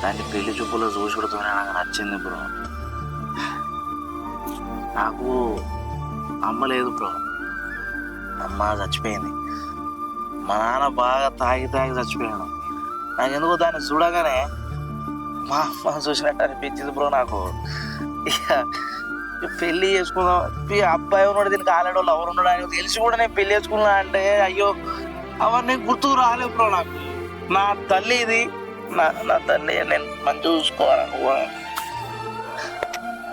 దాన్ని పెళ్లి చూపులో చూసి కూడా నాకు నచ్చింది బ్రో. నాకు అమ్మ లేదు బ్రో, అమ్మ చచ్చిపోయింది. మా నాన్న బాగా తాగి చచ్చిపోయాడు. నాకు ఎందుకో దాన్ని చూడగానే మా అమ్మ చూసినట్టు అనిపించింది బ్రో. నాకు ఇక పెళ్ళి చేసుకుందాం, అబ్బాయి ఉన్నాడు, దీనికి ఆల్రెడీ వాళ్ళు ఎవరు ఉన్నాడు అని తెలిసి కూడా నేను పెళ్లి చేసుకున్నా అంటే అయ్యో అవన్నీ గుర్తుకు రాలేవు బ్రో. నాకు నా తల్లి ఇది, నా తల్లి, నేను మంచి చూసుకోవాలి.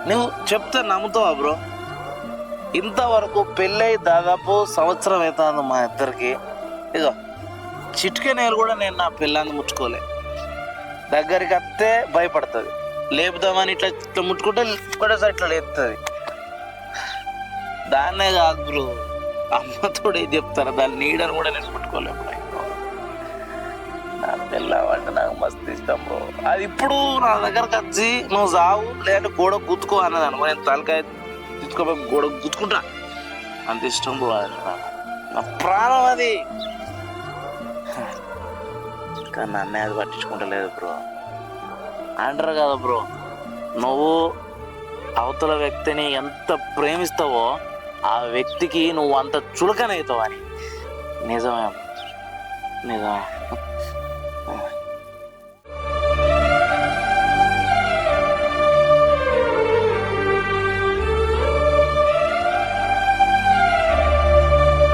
నువ్వు చెప్తే నమ్ముతావా బ్రో? ఇంతవరకు పెళ్ళై దాదాపు సంవత్సరం అవుతుంది మా ఇద్దరికి. ఇదో చిటికే నేలు కూడా నేను నా పిల్లాన్ని ముట్టుకోలే. దగ్గరికి వస్తే భయపడుతుంది, లేపుదామని ఇట్లా ముట్టుకుంటే ఒకటేసారి ఇట్లా లేపుతుంది. దాన్నే కాదు బ్రో, అమ్మతోడే చెప్తారు, దాని నీడని కూడా నేను ముట్టుకోలేము. నా పిల్లవంటే నాకు మస్తు ఇష్టం బ్రో. అది ఇప్పుడు నా దగ్గరకు వచ్చి నువ్వు సావు లేదంటే గోడ గుద్దుకో అన్నది అనుకో, నేను తలకాయ తీసుకోపోయి గోడ గుద్దుకుంటా, అంత ఇష్టం బ్రో. అది నా ప్రాణం అది. కానీ నన్నే అది పట్టించుకుంటలేదు బ్రో. అంటారు కదా బ్రో, నువ్వు అవతల వ్యక్తిని ఎంత ప్రేమిస్తావో ఆ వ్యక్తికి నువ్వు అంత చులకనవుతావు అని. నిజమే నిజమే.